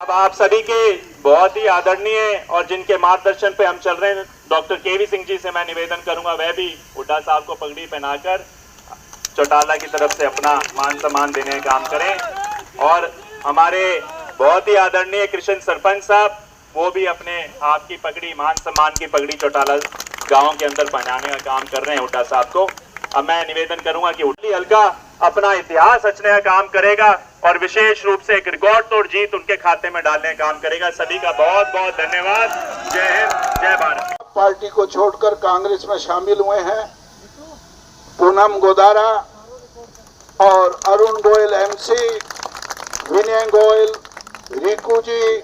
अब आप सभी के बहुत ही आदरणीय और जिनके मार्गदर्शन पे हम चल रहे हैं, डॉक्टर केवी सिंह जी से मैं निवेदन करूंगा वह भी हुड्डा साहब को पगड़ी पहनाकर चौटाला की तरफ से अपना मान सम्मान देने का काम करें। और हमारे बहुत ही आदरणीय कृष्ण सरपंच साहब वो भी अपने हाथ की पगड़ी, मान सम्मान की पगड़ी चौटाला गांव के अंदर पहनाने का काम कर रहे हैं हुड्डा साहब को। अब मैं निवेदन करूंगा कि हुड्डा हल्का अपना इतिहास रचने का काम करेगा और विशेष रूप से एक रिकॉर्ड तोड़ जीत उनके खाते में डालने का काम करेगा। सभी का बहुत बहुत धन्यवाद। जय हिंद, जय भारत। पार्टी को छोड़कर कांग्रेस में शामिल हुए हैं पूनम गोदारा और अरुण गोयल एमसी, विनय गोयल, रिकू जी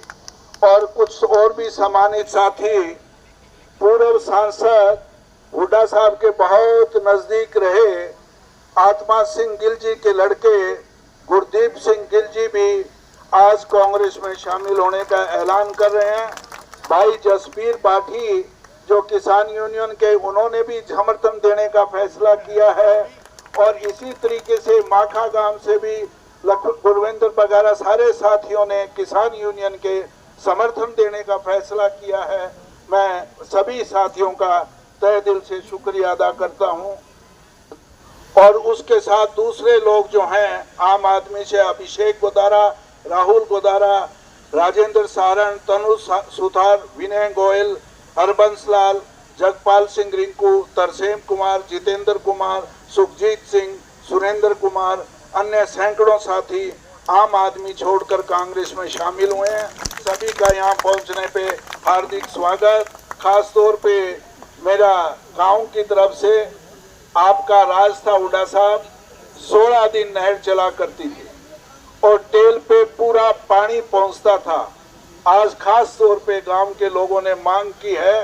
और कुछ और भी सम्मानित साथी पूर्व सांसद हुड्डा साहब के बहुत नजदीक रहे आत्मा सिंह गिल जी के लड़के गुरदीप सिंह गिल जी भी आज कांग्रेस में शामिल होने का ऐलान कर रहे हैं। भाई जसबीर पाठी जो किसान यूनियन के, उन्होंने भी समर्थन देने का फैसला किया है। और इसी तरीके से माखा गांव से भी गुरविंदर वगैरह सारे साथियों ने किसान यूनियन के समर्थन देने का फैसला किया है। मैं सभी साथियों का तहे दिल से शुक्रिया अदा करता हूं। और उसके साथ दूसरे लोग जो हैं आम आदमी से अभिषेक गोदारा, राहुल गोदारा, राजेंद्र सारण, तनु सुथार, विनय गोयल, हरबंस लाल, जगपाल सिंह रिंकू, तरसेम कुमार, जितेंद्र कुमार, सुखजीत सिंह, सुरेंद्र कुमार, अन्य सैकड़ों साथी आम आदमी छोड़कर कांग्रेस में शामिल हुए हैं। सभी का यहाँ पहुँचने पे हार्दिक स्वागत। खास तौर पे मेरा गांव की तरफ से आपका राज था हुड्डा साहब, 16 दिन नहर चला करती थी और टेल पे पूरा पानी पहुंचता था। आज खास तौर पे गांव के लोगों ने मांग की है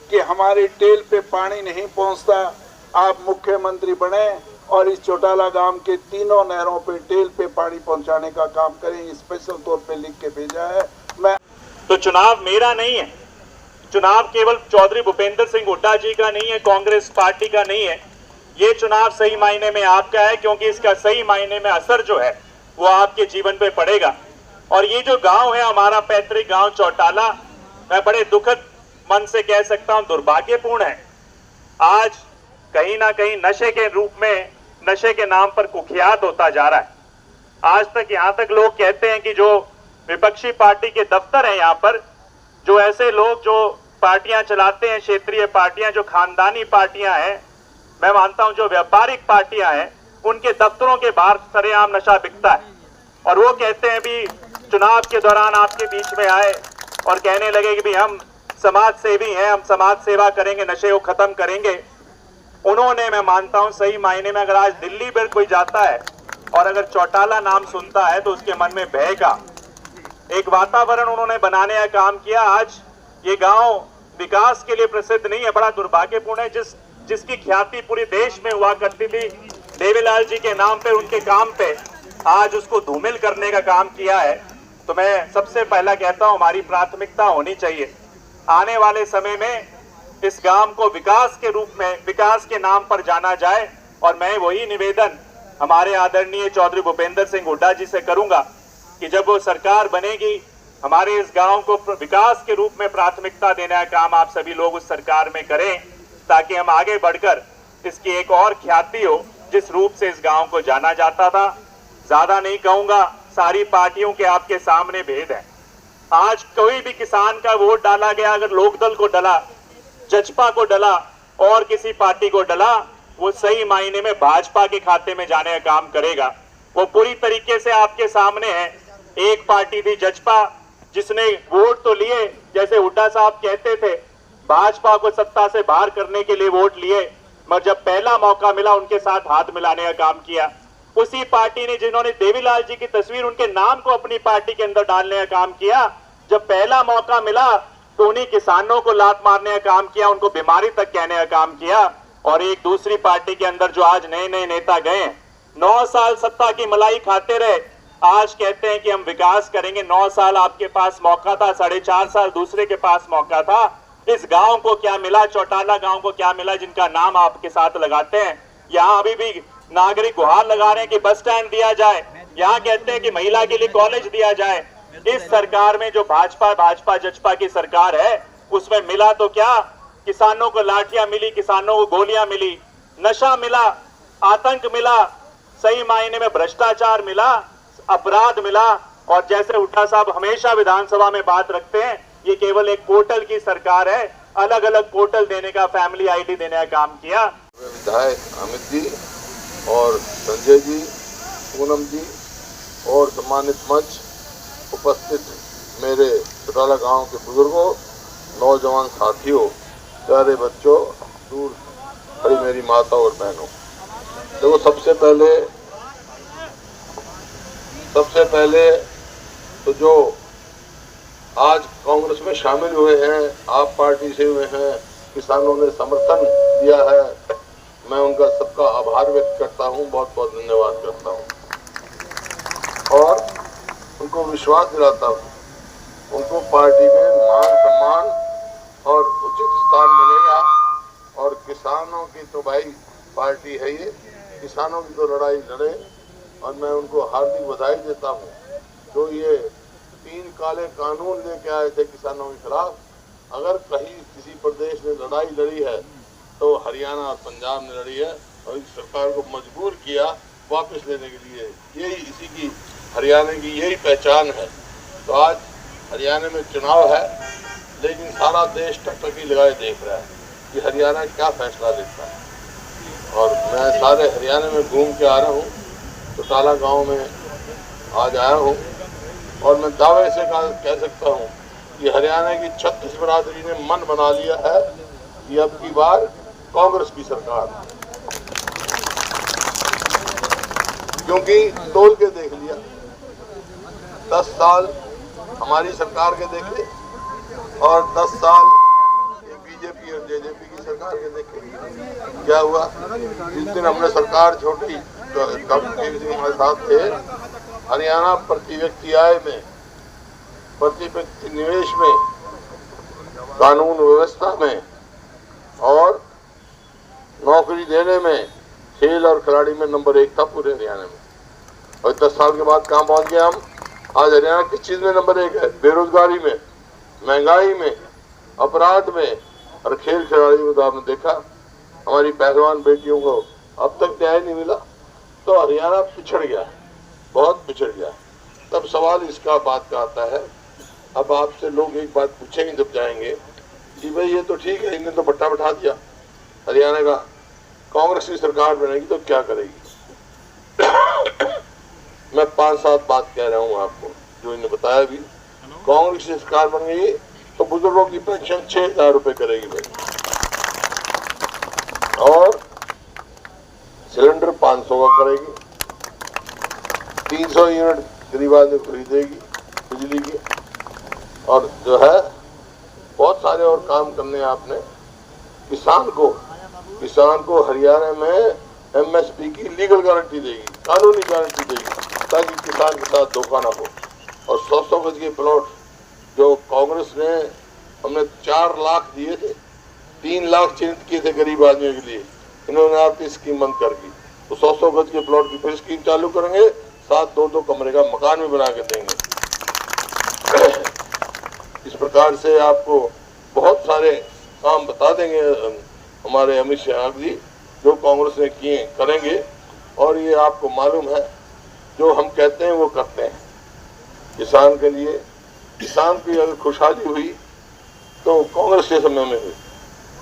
कि हमारी टेल पे पानी नहीं पहुंचता, आप मुख्यमंत्री बने और इस चौटाला गांव के तीनों नहरों पे टेल पे पानी पहुंचाने का काम करें। स्पेशल तौर पे लिख के भेजा है। मैं तो चुनाव मेरा नहीं है, चुनाव केवल चौधरी भूपेंद्र सिंह हुड्डा जी का नहीं है, कांग्रेस पार्टी का नहीं है। ये चुनाव सही मायने में आपका है, क्योंकि इसका सही मायने में असर जो है वो आपके जीवन पे पड़ेगा। और ये जो गांव है हमारा पैतृक गांव चौटाला, मैं बड़े दुखद मन से कह सकता हूं दुर्भाग्यपूर्ण है, आज कहीं ना कहीं नशे के रूप में, नशे के नाम पर कुख्यात होता जा रहा है। आज तक यहां तक लोग कहते हैं कि जो विपक्षी पार्टी के दफ्तर हैं, यहाँ पर जो ऐसे लोग जो पार्टियां चलाते हैं, क्षेत्रीय पार्टियां, जो खानदानी पार्टियां हैं, मैं मानता हूं जो व्यापारिक पार्टियां हैं, उनके दफ्तरों के बाहर सरेआम नशा बिकता है। और वो कहते हैं भी चुनाव के दौरान आपके बीच में आए और कहने लगे कि भी हम समाज सेवी हैं, हम समाज सेवा करेंगे, नशे को खत्म करेंगे। उन्होंने, मैं मानता हूं सही मायने में, अगर आज दिल्ली में कोई जाता है और अगर चौटाला नाम सुनता है तो उसके मन में भय का एक वातावरण उन्होंने बनाने का काम किया। आज ये गांव विकास के लिए प्रसिद्ध नहीं है, बड़ा दुर्भाग्यपूर्ण है। जिसकी ख्याति पूरे देश में हुआ करती थी देवीलाल जी के नाम पे, उनके काम पे, आज उसको धूमिल करने का काम किया है। तो मैं सबसे पहला कहता हूं हमारी प्राथमिकता होनी चाहिए आने वाले समय में इस गांव को विकास के रूप में, विकास के नाम पर जाना जाए। और मैं वही निवेदन हमारे आदरणीय चौधरी भूपेंद्र सिंह हुड्डा जी से करूंगा कि जब वो सरकार बनेगी, हमारे इस गांव को विकास के रूप में प्राथमिकता देने का काम आप सभी लोग उस सरकार में करें, ताकि हम आगे बढ़कर इसकी एक और ख्याति हो जिस रूप से इस गांव को जाना जाता था। ज्यादा नहीं कहूंगा, सारी पार्टियों के आपके सामने भेद है। आज कोई भी किसान का वोट डाला गया, अगर लोकदल को डला, जजपा को डला और किसी पार्टी को डला, वो सही मायने में भाजपा के खाते में जाने का काम करेगा। वो पूरी तरीके से आपके सामने है। एक पार्टी थी जजपा, जिसने वोट तो लिए, जैसे हुड्डा साहब कहते थे, भाजपा को सत्ता से बाहर करने के लिए वोट लिए, मगर जब पहला मौका मिला उनके साथ हाथ मिलाने का काम किया। उसी पार्टी ने जिन्होंने देवीलाल जी की तस्वीर, उनके नाम को अपनी पार्टी के अंदर डालने का काम किया, जब पहला मौका मिला तो उन्हीं किसानों को लात मारने का काम किया, उनको बीमारी तक कहने का काम किया। और एक दूसरी पार्टी के अंदर जो आज नए नए नेता गए, 9 साल सत्ता की मलाई खाते रहे, आज कहते हैं कि हम विकास करेंगे। 9 साल आपके पास मौका था, 4.5 साल दूसरे के पास मौका था। इस गांव को क्या मिला, चौटाला गांव को क्या मिला, जिनका नाम आपके साथ लगाते हैं? यहाँ अभी भी नागरिक गुहार लगा रहे हैं कि बस स्टैंड दिया जाए, यहाँ कहते हैं कि महिला के लिए कॉलेज दिया जाए, इस सरकार में जो भाजपा जजपा की सरकार है उसमें मिला तो क्या, किसानों को लाठियां मिली, किसानों को गोलियां मिली, नशा मिला, आतंक मिला, सही मायने में भ्रष्टाचार मिला, अपराध मिला। और जैसे हुड्डा साहब हमेशा विधानसभा में बात रखते हैं, ये केवल एक पोर्टल की सरकार है, अलग अलग पोर्टल देने का, फैमिली आईडी देने का काम किया। विधायक अमित जी और संजय जी, पूनम जी और सम्मानित मंच उपस्थित मेरे चौटाला गांव के बुजुर्गों, नौजवान साथियों, प्यारे बच्चों, दूर खड़ी मेरी माता और बहनों, देखो सबसे पहले तो जो आज कांग्रेस में शामिल हुए हैं, आप पार्टी से हुए हैं, किसानों ने समर्थन दिया है, मैं उनका सबका आभार व्यक्त करता हूं, बहुत बहुत धन्यवाद करता हूं और उनको विश्वास दिलाता हूं, उनको पार्टी में मान सम्मान और उचित स्थान मिलेगा। और किसानों की तो भाई पार्टी है ये, किसानों की तो लड़ाई लड़े और मैं उनको हार्दिक बधाई देता हूं। जो ये 3 काले कानून लेके आए थे किसानों के खिलाफ, अगर कहीं किसी प्रदेश ने लड़ाई लड़ी है तो हरियाणा और पंजाब ने लड़ी है और इस सरकार को मजबूर किया वापस लेने के लिए। यही इसी की हरियाणा की यही पहचान है। तो आज हरियाणा में चुनाव है, लेकिन सारा देश टकटकी लगाए देख रहा है कि हरियाणा क्या फैसला लेता है। और मैं सारे हरियाणा में घूम के आ रहा हूँ, चौटाला गांव में आज आया हूँ और मैं दावे से कह सकता हूँ कि हरियाणा की 36 बिरादरी ने मन बना लिया है कि अब की बार कांग्रेस की सरकार, क्योंकि तोल के देख लिया, 10 साल हमारी सरकार के देखे और 10 साल बीजेपी और जेजेपी की सरकार के देखे। क्या हुआ, जिस दिन हमने सरकार छोड़ी तो डॉक्टर सिंह हमारे साथ थे, हरियाणा प्रति व्यक्ति आय में, प्रति व्यक्ति निवेश में, कानून व्यवस्था में और नौकरी देने में, खेल और खिलाड़ी में नंबर 1 था पूरे हरियाणा में। और 10 साल के बाद कहाँ पहुंच गए हम? आज हरियाणा किस चीज में नंबर 1 है? बेरोजगारी में, महंगाई में, अपराध में और खेल खिलाड़ी में। तो आपने देखा हमारी पहलवान बेटियों को अब तक न्याय नहीं मिला, तो हरियाणा पिछड़ गया, बहुत पिछड़ गया। तब सवाल इसका बात का आता है, अब आपसे लोग एक बात पूछेंगे जब जाएंगे कि भाई ये तो ठीक है, इन्होंने तो पट्टा बैठा दिया, हरियाणा का कांग्रेस की सरकार बनेगी तो क्या करेगी? मैं 5-7 बात कह रहा हूँ आपको, जो इन्हें बताया भी। कांग्रेस की सरकार बन गई तो बुजुर्गों की पेंशन 6,000 रुपए करेगी भाई, और सिलेंडर 500 का करेगी, 300 यूनिट गरीब आदमी खरीदेगी बिजली की, और जो है बहुत सारे और काम करने हैं आपने। किसान को हरियाणा में एमएसपी की लीगल गारंटी देगी, कानूनी गारंटी देगी, ताकि किसान के साथ धोखा ना हो। और 100 गज के प्लॉट जो कांग्रेस ने, हमने 4 लाख दिए थे, 3 लाख चिन्हित किए थे गरीब आदमियों के लिए, इन्होंने आपकी स्कीम बंद कर दी। तो 100 गज के प्लॉट की फिर स्कीम चालू करेंगे, साथ 2-2 कमरे का मकान भी बना के देंगे। इस प्रकार से आपको बहुत सारे काम बता देंगे हमारे अमित शाह जी, जो कांग्रेस ने किए करेंगे। और ये आपको मालूम है, जो हम कहते हैं वो करते हैं किसान के लिए। किसान की अगर खुशहाली हुई तो कांग्रेस के समय में हुई।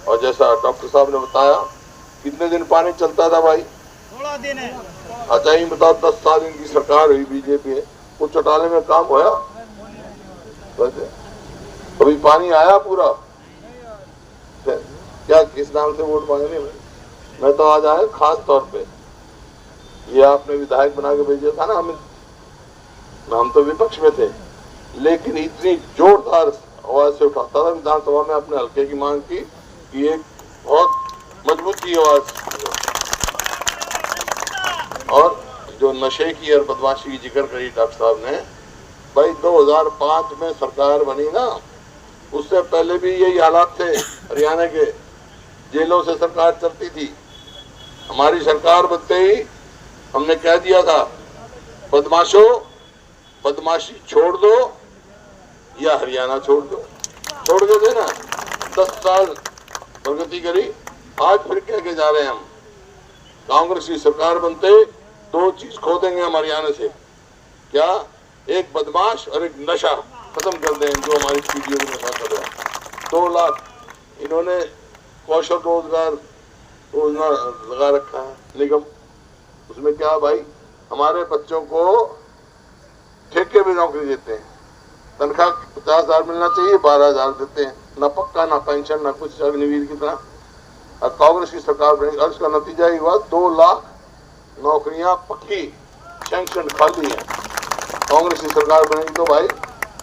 और जैसा डॉक्टर साहब ने बताया, कितने दिन पानी चलता था भाई? 16 दिन है। अच्छा ही बताओ, 10 साल इनकी सरकार हुई बीजेपी है, वो चौटाले में काम होया? अभी पानी आया पूरा? क्या किस नाम से वोट मांगने में? मैं तो आज आया खास तौर पे, ये आपने विधायक बना के भेजा था ना हमें, हम तो विपक्ष में थे, लेकिन इतनी जोरदार आवाज से उठाता था विधानसभा में अपने हल्के की मांग की कि एक बहुत मजबूती आवाज। और जो नशे की और बदमाशी की जिक्र करी डॉक्टर साहब ने, भाई 2005 में सरकार बनी ना, उससे पहले भी यही हालात थे हरियाणा के, जेलों से सरकार चलती थी। हमारी सरकार बनते ही हमने कह दिया था, बदमाशों बदमाशी छोड़ दो या हरियाणा छोड़ दो, छोड़ के देना। 10 साल प्रगति करी, आज फिर कह के जा रहे हैं हम कांग्रेस की सरकार बनते 2 चीज खो देंगे हम हरियाणा से। क्या? एक बदमाश और एक नशा खत्म कर दें, जो हमारी पीढ़ियों में नशा कर रहा है। 2 लाख इन्होंने कौशल रोजगार योजना लगा रखा है निगम, उसमें क्या भाई, हमारे बच्चों को ठेके में नौकरी देते हैं, तनख्वाह 50,000 मिलना चाहिए, 12,000 देते हैं, ना पक्का ना पेंशन ना कुछ, अग्निवीर की तरह। और कांग्रेस की सरकार बनेगी और इसका नतीजा ही हुआ 2 लाख नौकरियां पक्की सैंक्शन खाली है। कांग्रेस की सरकार बनेगी तो भाई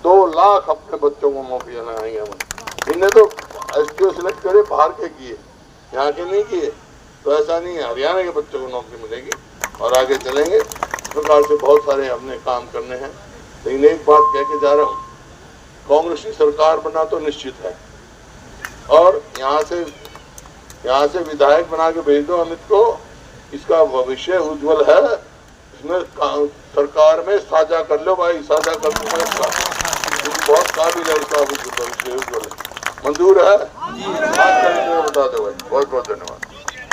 2 लाख अपने बच्चों को नौकरियां लगाएंगे हम। इन्हें तो एसटीओ सिलेक्ट करे, बाहर के किए, यहाँ के नहीं किए। तो ऐसा नहीं है, हरियाणा के बच्चों को नौकरी मिलेगी और आगे चलेंगे। इस प्रकार से बहुत सारे हमने काम करने हैं। लेकिन एक बात कह के जा रहा हूँ, कांग्रेस की सरकार बनना तो निश्चित है और यहाँ से विधायक बना के भेज दो अमित को, इसका भविष्य उज्जवल है। इसमें सरकार में साझा कर लो भाई, साझा कर दो इसका, बहुत काबिल है, इसका भविष्य उज्जवल है। मंजूर है? बता दो भाई। बहुत बहुत धन्यवाद।